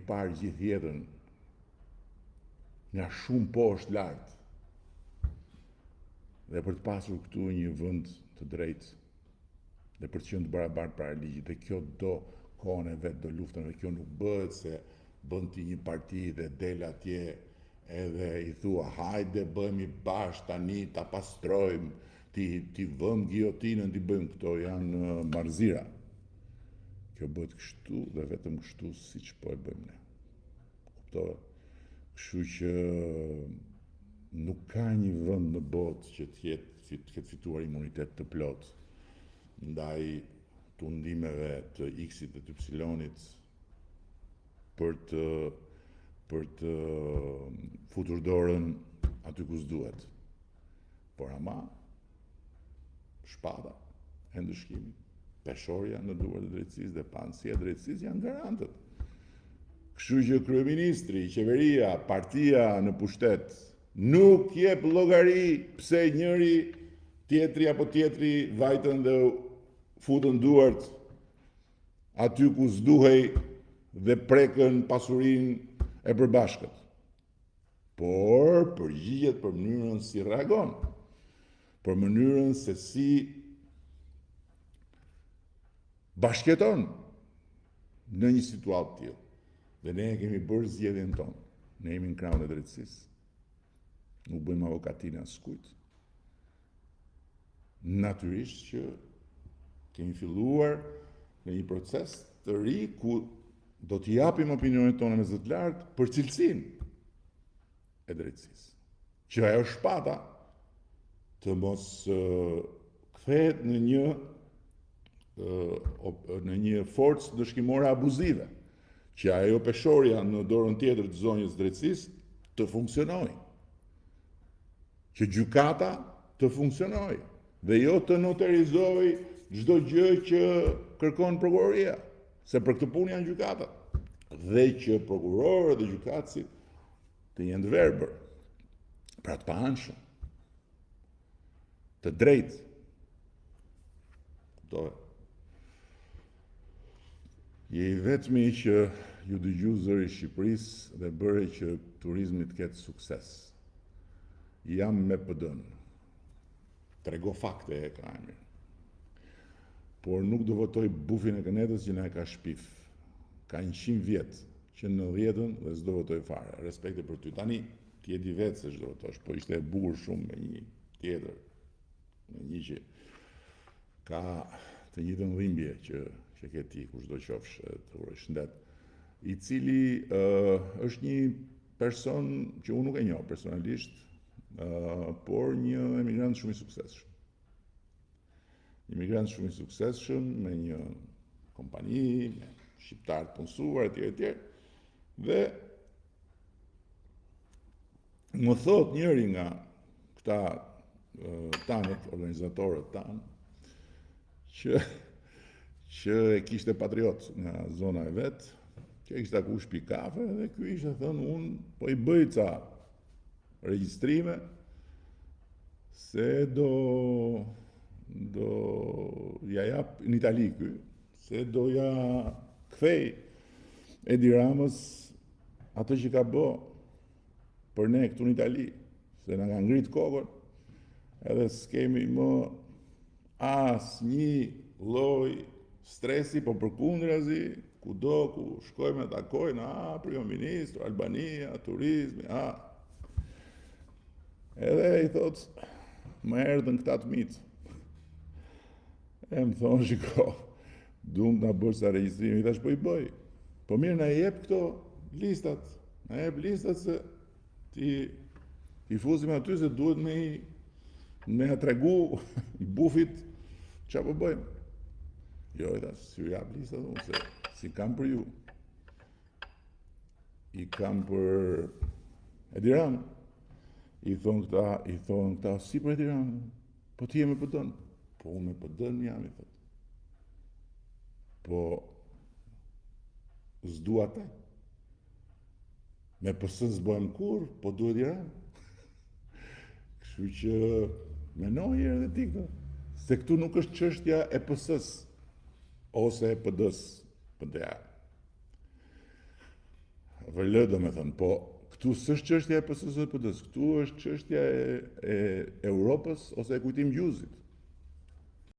parë gjithë jetën nga shumë poshtë lart. Dhe për të pasur këtu një vend të drejtë dhe për të qenë të barabartë para ligjit, dhe kjo do kohën e vet, do luftën, dhe kjo nuk bëhet se bën ti një parti dhe del atje edhe i thua hajde bëhemi bashkë tani ta pastrojmë, ti vëm giotinën, ti bëjmë këto, janë marzira. Kjo bëhet kështu dhe vetëm kështu siç po e bëjmë ne. Kuptove? Kështu që nuk ka një vend në botë që të ketë fituar imunitet të plot ndaj tundimeve të X-it dhe të Y-it për të futur dorën aty ku s'duhet. Por ama shpada e ndëshkimit, peshorja në duart e drejtësisë dhe pamësia e drejtësisë janë garantët. Kështu që kryeministri, qeveria, partia në pushtet nuk jep llogari pse njëri tjetri vajtën dhe futën duart aty ku s'duhej dhe prekën pasurinë e përbashkët. Por përgjigjet për mënyrën si reagon, për mënyrën se si bashkëton në një situatë tillë. Dhe ne kemi bërë zgjedhjen tonë. Ne jemi në krahun e drejtësisë. Nuk bëjmë avokatinë askujt. Natyrisht që kemi filluar në një proces të ri ku do t'i japim opinionet tona me zë të lartë për cilësinë e drejtësisë. Që ajo shpata të mos kthehet në një forcë dëshkimore abuzive, që ajo peshorja në dorën tjetër të zonjës drejtësisë të funksionojë, që gjykata të funksionojë dhe jo të notarizojë çdo gjë që kërkon prokuroria, se për këtë punë janë gjykatat, dhe që prokurorët dhe gjykatësit të jenë të verbër, pra të paanshëm, të drejtë. Je i vetmi që ju dëgju zëri i Shqipërisë dhe bëre që turizmi të ketë sukses. Jam me PD-n. Trego fakte e ka emrin. Por nuk do votoj bufin e Kënetës që na e ka shpif. Ka 100 vjet që në 10-ën dhe s'do votoj fare. Respekte për ty. Tani ti e di vetë se ç'do votosh, po ishte e bukur shumë me një tjetër, me një që ka të njëjtën dhimbje që ke ti, kushdo qofsh, të uroj shëndet, i cili është një person që unë nuk e njoh personalisht, por një emigrant shumë i suksesshëm. Një emigrant shumë i suksesshëm me një kompani, me shqiptar të punësuar etj. Dhe më thot njëri nga këta tanët, organizatorët tanë, që e kishte patriot nga zona e vetë, që e kishte akush pi kafe, dhe ky ishte thënë unë po i bëj ca regjistrime se do ja jap në Itali ky, se do ja kthej Edi Ramës atë që ka bë për ne këtu në Itali, se na ka ngrit kokën, edhe s'kemi më asnjë lloj stresi, po përkundrazi, kudo ku shkojmë të takojnë, Prioministru, Albania, turizmi, Edhe i thot, më erdhën këta të mitë. E më thonë, shiko, duam të na bërë sa regjistrimi, i thash po i bëj. Po mirë, na jep këto listat, se ti fuzim aty se duhet me ja tregu bufit ç'a po bëjmë. Jo, i thash, si ju jap listat unë, se si kam për ju. I kam për Edi Ramën. I thonë këta, si për Edi Ramën? Po ti je me PD-n? Po unë me PD-n jam, i thotë. Po s'dua te. Me PS s'bojmë kur, po duhet Edi Ramën. Kështu që menoj herë dhe ti këto. Se këtu nuk është çështja e PS-s ose e PD-s, PD-ja. VL do me thënë, po këtu s'është çështja e PSSPD-s, këtu është çështja e Europës ose e kujtim gjuzit.